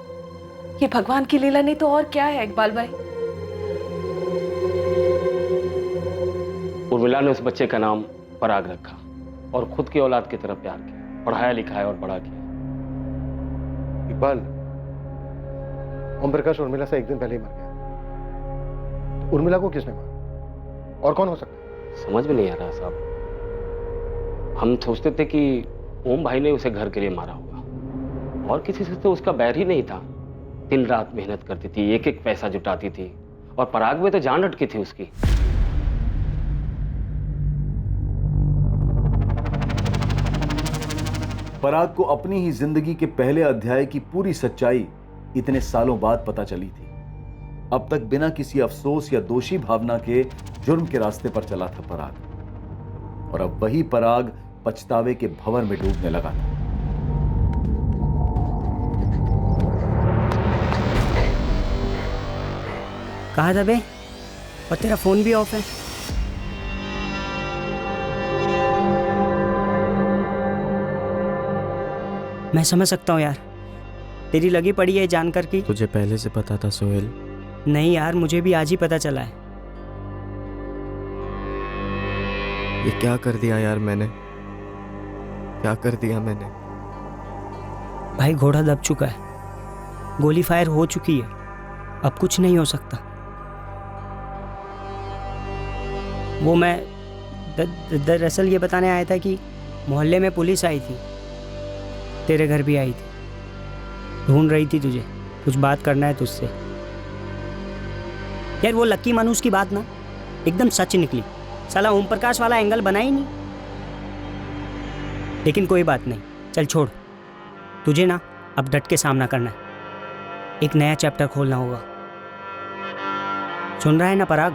ये भगवान की लीला नहीं तो और क्या है इकबाल भाई? उर्मिला ने उस बच्चे का नाम पराग रखा और खुद की औलाद की तरह प्यार किया, पढ़ाया लिखाया और बड़ा किया। इकबाल, ओम प्रकाश उर्मिला से एक दिन पहले ही मर गया। तो उर्मिला को किसने मारा और कौन हो सकता है? समझ में नहीं आ रहा साहब। हम सोचते थे कि ओम भाई ने उसे घर के लिए मारा होगा, और किसी से तो उसका बैर ही नहीं था। दिन रात मेहनत करती थी, एक एक पैसा जुटाती थी, और पराग में तो जान अटकी थी उसकी। पराग को अपनी ही जिंदगी के पहले अध्याय की पूरी सच्चाई इतने सालों बाद पता चली थी। अब तक बिना किसी अफसोस या दोषी भावना के जुर्म के रास्ते पर चला था पराग, और अब वही पराग पछतावे के भंवर में डूबने लगा था। कहाँ था बे? और तेरा फोन भी ऑफ है। मैं समझ सकता हूँ यार, तेरी लगी पड़ी है जानकर कि। तुझे पहले से पता था सोहेल? नहीं यार, मुझे भी आज ही पता चला है। ये क्या कर दिया यार मैंने, क्या कर दिया मैंने? भाई घोड़ा दब चुका है, गोली फायर हो चुकी है, अब कुछ नहीं हो सकता। वो मैं दरअसल ये बताने आया था कि मोहल्ले में पुलिस आई थी, तेरे घर भी आई थी, ढूंढ रही थी तुझे, कुछ बात करना है तुझसे। यार वो लक्की मानुस की बात ना एकदम सच निकली, साला ओम प्रकाश वाला एंगल बना ही नहीं। लेकिन कोई बात नहीं, चल छोड़, तुझे ना अब डट के सामना करना है, एक नया चैप्टर खोलना होगा। सुन रहा है ना पराग?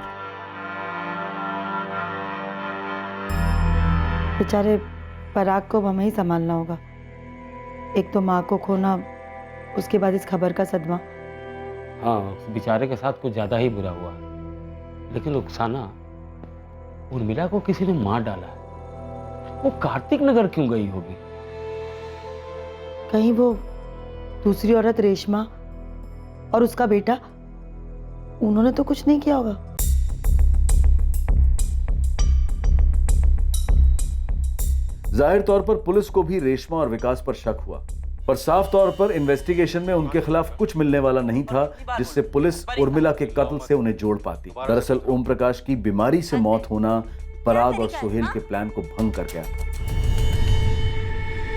बेचारे पराग को हमें ही संभालना होगा। एक तो माँ को खोना, उसके बाद इस खबर का सदमा। हाँ, बेचारे के साथ कुछ ज्यादा ही बुरा हुआ, लेकिन रुखसाना, उर्मिला को किसी ने मार डाला है। वो कार्तिक नगर क्यों गई होगी? कहीं वो दूसरी औरत रेशमा और उसका बेटा, उन्होंने तो कुछ नहीं किया होगा। जाहिर तौर पर पुलिस को भी रेशमा और विकास पर शक हुआ, पर साफ तौर पर इन्वेस्टिगेशन में उनके खिलाफ कुछ मिलने वाला नहीं था जिससे पुलिस उर्मिला के कत्ल से उन्हें जोड़ पाती। दरअसल ओम प्रकाश की बीमारी से मौत होना पराग और सोहेल के प्लान को भंग कर गया था।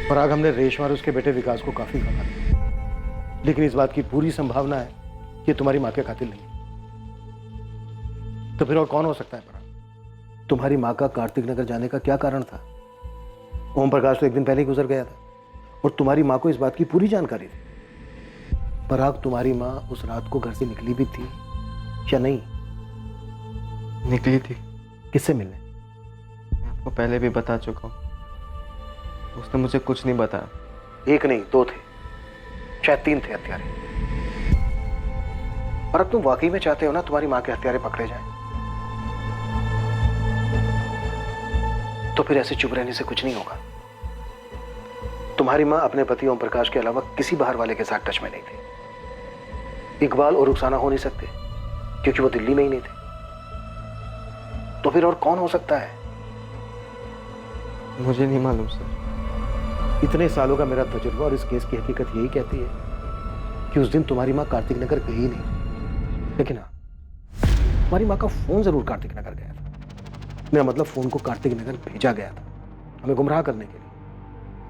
पराग, हमने रेशमा और उसके बेटे विकास को काफी खबा दिया, लेकिन इस बात की पूरी संभावना है कि तुम्हारी माँ के कातिल नहीं। तो फिर और कौन हो सकता है पराग? तुम्हारी माँ का कार्तिक नगर जाने का क्या कारण था? ओम प्रकाश तो एक दिन पहले ही गुजर गया था और तुम्हारी माँ को इस बात की पूरी जानकारी थी। पराग, तुम्हारी माँ उस रात को घर से निकली भी थी या नहीं? निकली थी। किससे मिलने? मैं आपको पहले भी बता चुका हूँ, उसने मुझे कुछ नहीं बताया। एक नहीं, दो थे, शायद तीन थे हत्यारे। और अब तुम वाकई में चाहते हो ना तुम्हारी माँ के हत्यारे पकड़े जाएं? तो फिर ऐसे चुप रहने से कुछ नहीं होगा। तुम्हारी माँ अपने पति ओम प्रकाश के अलावा किसी बाहर वाले के साथ टच में नहीं थी। इकबाल और रुखसाना हो नहीं सकते क्योंकि वो दिल्ली में ही नहीं थे। तो फिर और कौन हो सकता है? मुझे नहीं मालूम सर। इतने सालों का मेरा तजुर्बा और इस केस की हकीकत यही कहती है कि उस दिन तुम्हारी माँ कार्तिक नगर गई नहीं, लेकिन हाँ, तुम्हारी माँ का फोन जरूर कार्तिक नगर गया था। मेरा मतलब फोन को कार्तिक नगर भेजा गया था हमें गुमराह करने के लिए।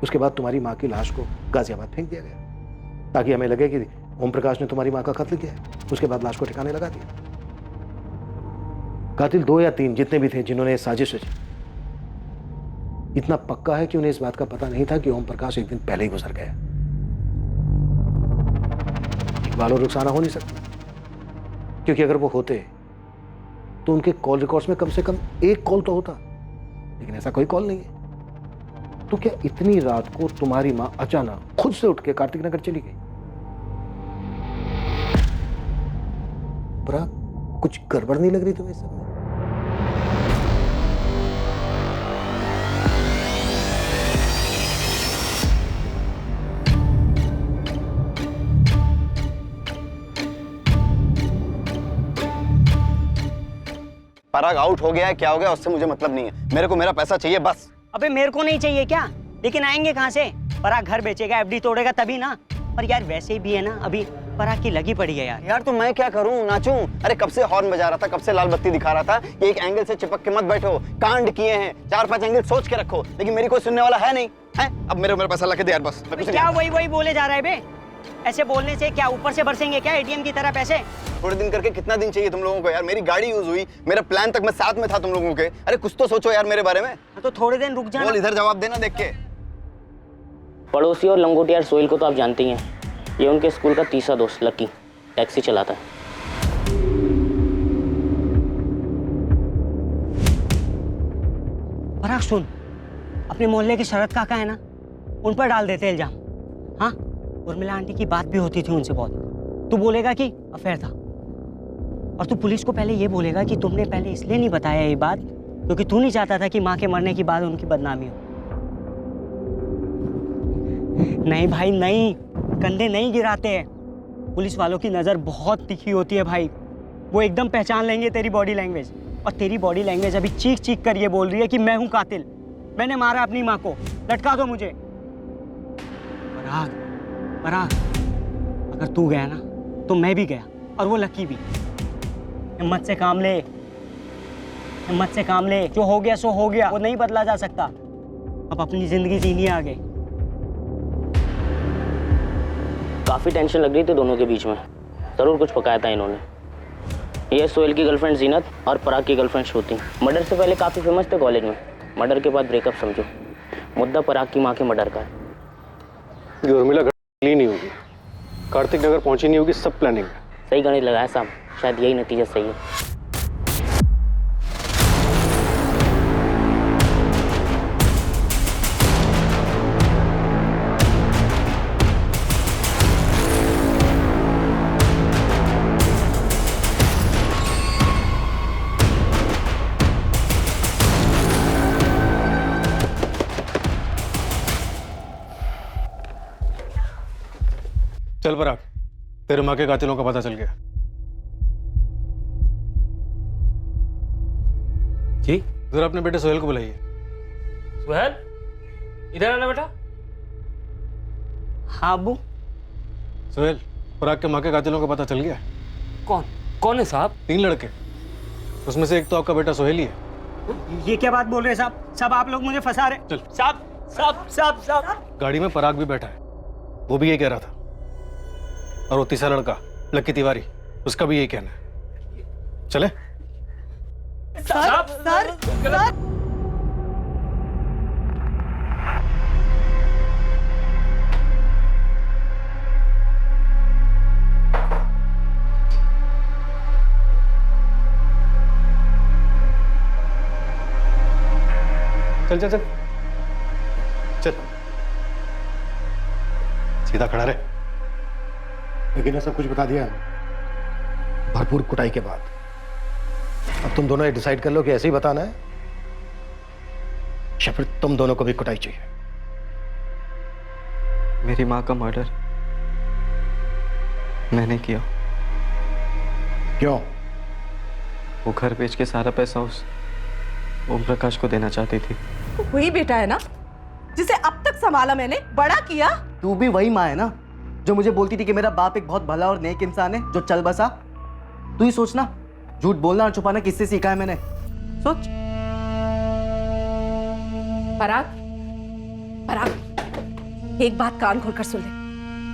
उसके बाद तुम्हारी माँ की लाश को गाजियाबाद फेंक दिया गया ताकि हमें लगे कि ओम प्रकाश ने तुम्हारी माँ का कत्ल किया है। उसके बाद लाश को ठिकाने लगा दिया। कातिल 2 या 3 जितने भी थे जिन्होंने साजिश रची, इतना पक्का है कि उन्हें इस बात का पता नहीं था कि ओम प्रकाश एक दिन पहले ही गुजर गया। इकबाल और रुखसाना हो नहीं सकते क्योंकि अगर वो होते तो उनके कॉल रिकॉर्ड्स में कम से कम एक कॉल तो होता, लेकिन ऐसा कोई कॉल नहीं है। तो क्या इतनी रात को तुम्हारी मां अचानक खुद से उठ के कार्तिक नगर चली गई? पराग, कुछ गड़बड़ नहीं लग रही तुम्हें सब में? पराग आउट हो गया है, क्या हो गया उससे मुझे मतलब नहीं है। मेरे को मेरा पैसा चाहिए बस। अबे मेरे को नहीं चाहिए क्या? लेकिन आएंगे कहाँ से? पराग घर बेचेगा, एफडी तोड़ेगा तभी ना। पर यार वैसे भी है ना, अभी पराग की लगी पड़ी है यार। यार तो मैं क्या करूं, नाचूं? अरे कब से हॉर्न बजा रहा था, कब से लाल बत्ती दिखा रहा था कि एक एंगल से चिपक के मत बैठो, कांड किए हैं, 4-5 एंगल सोच के रखो, लेकिन मेरी कोई सुनने वाला है नहीं है। अब मेरा पैसा ला के दे यार बस। क्या वही बोले जा रहा है बे? ऐसे बोलने से क्या ऊपर से बरसेंगे क्या एटीएम की तरह पैसे? थोड़े दिन करके कितना दिन चाहिए तुम लोगों को यार? मेरी गाड़ी यूज हुई, मेरा प्लान तक मैं साथ में था तुम लोगों के। अरे कुछ तो सोचो यार मेरे बारे में। तो थोड़े दिन रुक जाना। बोल, इधर जवाब देना देख के। पड़ोसी और लंगोटियार सोहेल को तो आप जानते ही हैं, ये उनके स्कूल का तीसरा दोस्त लकी टैक्सी चलाता है। पराग सुन, अपने मोहल्ले के शरद काका है ना, उन पर डाल देते इल्जाम। हाँ, उर्मिला आंटी की बात भी होती थी उनसे बहुत। तू बोलेगा कि अफेयर था, और तू पुलिस को पहले ये बोलेगा कि तुमने पहले इसलिए नहीं बताया ये बात क्योंकि तू नहीं चाहता था कि माँ के मरने के बाद उनकी बदनामी हो। नहीं भाई नहीं, कंधे नहीं गिराते हैं। पुलिस वालों की नज़र बहुत तीखी होती है भाई, वो एकदम पहचान लेंगे तेरी बॉडी लैंग्वेज। और तेरी बॉडी लैंग्वेज अभी चीख चीख कर ये बोल रही है कि मैं हूँ कातिल, मैंने मारा अपनी माँ को, लटका दो मुझे। पराग, अगर तू गया ना तो मैं भी गया और वो लकी भी। हिम्मत से काम ले, हिम्मत से काम ले। जो हो गया सो हो गया, वो नहीं बदला जा सकता। अब अपनी जिंदगी जीनी है आगे। काफ़ी टेंशन लग रही थी दोनों के बीच में, ज़रूर कुछ पकाया था इन्होंने। ये सोहेल की गर्लफ्रेंड जीनत और पराग की गर्लफ्रेंड श्रुति मर्डर से पहले काफ़ी फेमस थे कॉलेज में, मर्डर के बाद ब्रेकअप समझो। मुद्दा पराग की माँ के मर्डर का है। ये उर्मिला घर नहीं होगी, कार्तिक नगर पहुंची नहीं होगी, सब प्लानिंग है। सही गणित लगाया साहब, शायद यही नतीजा सही है। चल पराग, तेरे माँ के कातिलों का पता चल गया। जी जरा अपने बेटे सोहेल को बुलाइए। सुहेल, इधर आना बेटा। हाँ अब्बू। सोहेल, पराग के माँ के कातिलों का पता चल गया। कौन कौन है साहब? 3 लड़के, उसमें से एक तो आपका बेटा सोहेल ही है। ये क्या बात बोल रहे हैं साहब? सब आप लोग मुझे फंसा रहे। चल। साहब साहब साहब साहब। गाड़ी में पराग भी बैठा है, वो भी ये कह रहा था। और वो तीसरा लड़का लक्की तिवारी, उसका भी यही कहना है। चले? सर सर सर चल चल चल चल, सीधा खड़ा रहे। लेकिन सब कुछ बता दिया भरपूर कुटाई के बाद। अब तुम दोनों ये डिसाइड कर लो कि ऐसे ही बताना है या फिर तुम दोनों को भी कुटाई चाहिए। मेरी माँ का मर्डर मैंने किया। क्यों? वो घर बेच के सारा पैसा उस ओम प्रकाश को देना चाहती थी। तो वही बेटा है ना जिसे अब तक संभाला मैंने, बड़ा किया। तू भी वही माँ है ना जो मुझे बोलती थी कि मेरा बाप एक बहुत भला और नेक इंसान है जो चल बसा। तू ही सोचना, झूठ बोलना और छुपाना किससे सीखा है मैंने? सोच। पराग, पराग, एक बात कान खोलकर सुन ले।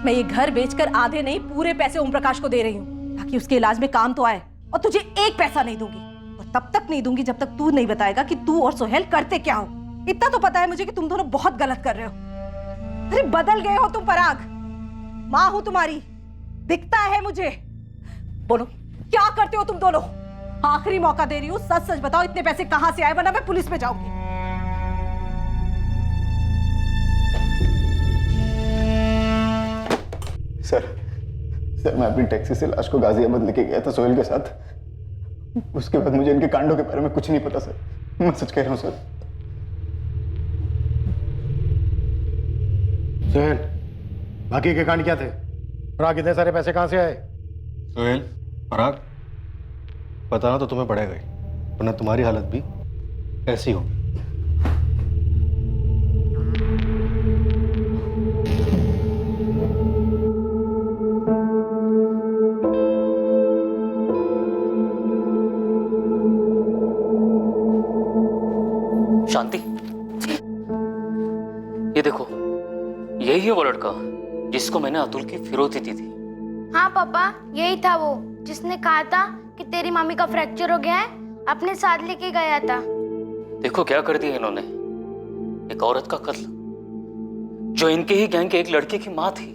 मैं ये घर बेचकर आधे नहीं पूरे पैसे ओम प्रकाश को दे रही हूँ ताकि उसके इलाज में काम तो आए, और तुझे एक पैसा नहीं दूंगी, और तब तक नहीं दूंगी जब तक तू नहीं बताएगा कि तू और सोहेल करते क्या हो। इतना तो पता है मुझे कि तुम दोनों बहुत गलत कर रहे हो। अरे बदल गए हो तुम पराग। माँ हूं तुम्हारी, दिखता है मुझे। बोलो क्या करते हो तुम दोनों? आखिरी मौका दे रही हूँ, सच सच बताओ इतने पैसे कहां से आए, वरना मैं पुलिस में जाऊंगी। सर मैं अपनी टैक्सी से लाश को गाजियाबाद लेके गया था सोहेल के साथ। उसके बाद मुझे इनके कांडों के बारे में कुछ नहीं पता सर, मैं सच कह रहा हूँ सर। सोहेल, बाकी के कांड क्या थे? पराग इतने सारे पैसे कहां से आए? सोहेल, पराग, बताना तो तुम्हें पड़ेगा ही, वरना तुम्हारी हालत भी ऐसी होगी। शांति, ये देखो, यही है वो लड़का जिसको मैंने अतुल की फिरौती दी थी। हाँ पापा, यही था वो जिसने कहा था कि तेरी मम्मी का फ्रैक्चर हो गया है, अपने साथ लेके गया था। देखो क्या कर दिया इन्होंने, एक औरत का कत्ल जो इनके ही गैंग के एक लड़के की माँ थी।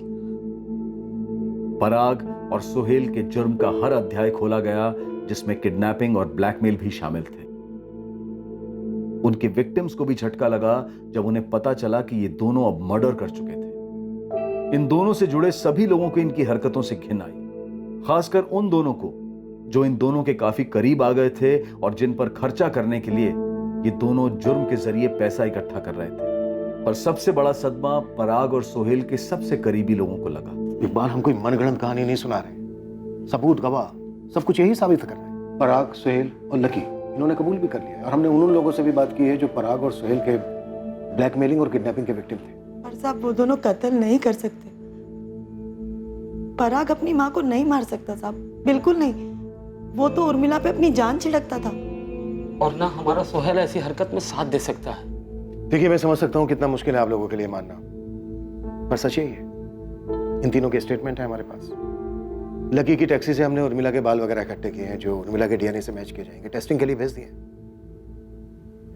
पराग और सोहेल के जुर्म का हर अध्याय खोला गया जिसमें किडनैपिंग और ब्लैकमेल भी शामिल थे। उनके विक्टिम्स को भी झटका लगा जब उन्हें पता चला कि ये दोनों अब मर्डर कर चुके थे। इन दोनों से जुड़े सभी लोगों को इनकी हरकतों से घिन आई, खासकर उन दोनों को जो इन दोनों के काफी करीब आ गए थे और जिन पर खर्चा करने के लिए ये दोनों जुर्म के जरिए पैसा इकट्ठा कर रहे थे। पर सबसे बड़ा सदमा पराग और सोहेल के सबसे करीबी लोगों को लगा। इकबाल, हम कोई मनगढ़ंत कहानी नहीं सुना रहे, सबूत गवाह सब कुछ यही साबित कर रहे हैं। पराग, सोहेल और लकी इन्होंने कबूल भी कर लिया, और हमने उन लोगों से भी बात की है जो पराग और सोहेल के ब्लैकमेलिंग और किडनैपिंग के विक्टिम थे। पर साहब वो दोनों कत्ल नहीं कर सकते। पराग अपनी माँ को नहीं मार सकता साहब, बिल्कुल नहीं। वो तो उर्मिला पे अपनी जान छिड़कता था। और ना हमारा सोहेल ऐसी हरकत में साथ दे सकता है। देखिए, मैं समझ सकता हूँ कितना मुश्किल है आप लोगों के लिए मानना, पर सच यही है। इन तीनों के स्टेटमेंट है हमारे पास। लकी की टैक्सी से हमने उर्मिला के बाल वगैरह इकट्ठे किए हैं जो उर्मिला के डीएनए से मैच किए जाएंगे, टेस्टिंग के लिए भेज दिए।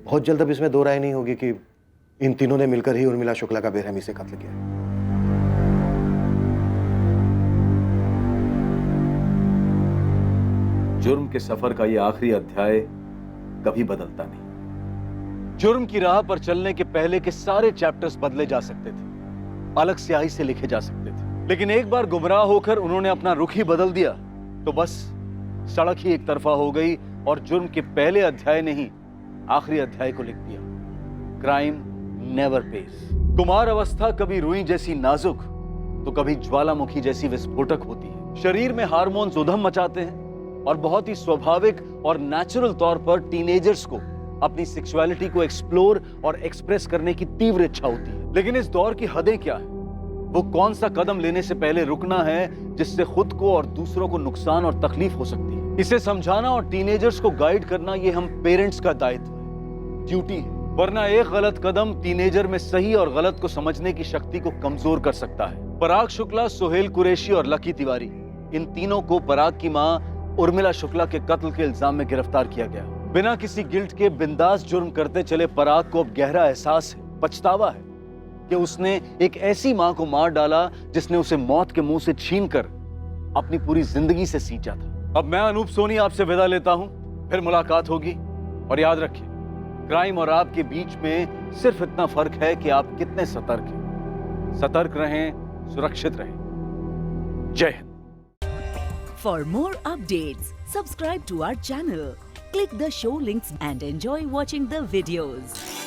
बहुत जल्द अब इसमें दो राय नहीं होगी कि इन तीनों ने मिलकर ही उर्मिला शुक्ला का बेरहमी से कत्ल किया है। जुर्म के सफर का यह आखिरी अध्याय कभी बदलता नहीं। जुर्म की राह पर चलने के पहले के सारे चैप्टर्स बदले जा सकते थे, अलग स्याही से लिखे जा सकते थे, लेकिन एक बार गुमराह होकर उन्होंने अपना रुख ही बदल दिया तो बस सड़क ही एक तरफा हो गई और जुर्म के पहले अध्याय ने ही आखिरी अध्याय को लिख दिया। Crime never page. कुमार अवस्था कभी रुई जैसी नाजुक तो कभी ज्वालामुखी जैसी विस्फोटक होती है। शरीर में हार्मोन्स उधम मचाते हैं और बहुत ही स्वाभाविक और नेचुरल तौर पर टीनेजर्स को अपनी सेक्सुअलिटी को एक्सप्लोर और एक्सप्रेस करने की तीव्र इच्छा होती है। लेकिन इस दौर की हदें क्या है? वो कौन सा कदम लेने से पहले रुकना है जिससे खुद को और दूसरों को नुकसान और तकलीफ हो सकती है? इसे समझाना और टीनेजर्स को गाइड करना ये हम पेरेंट्स का दायित्व है, ड्यूटी है। वरना एक गलत कदम टीनेजर में सही और गलत को समझने की शक्ति को कमजोर कर सकता है। पराग शुक्ला, सोहेल कुरैशी और लकी तिवारी, इन तीनों को पराग की मां उर्मिला शुक्ला के कत्ल के इल्जाम में गिरफ्तार किया गया। बिना किसी गिल्ट के बिंदास जुर्म करते चले पराग को अब गहरा एहसास है, पछतावा है कि उसने एक ऐसी मां को मार डाला जिसने उसे मौत के मुंह से छीनकर अपनी पूरी जिंदगी से सींचा था। अब मैं अनूप सोनी आपसे विदा लेता हूं, फिर मुलाकात होगी। और याद रखिए, क्राइम और आपके बीच में सिर्फ इतना फर्क है कि आप कितने सतर्क हैं। सतर्क रहें, सुरक्षित रहें। जय Hind. For more updates, subscribe to our channel, click the show links and enjoy watching the videos.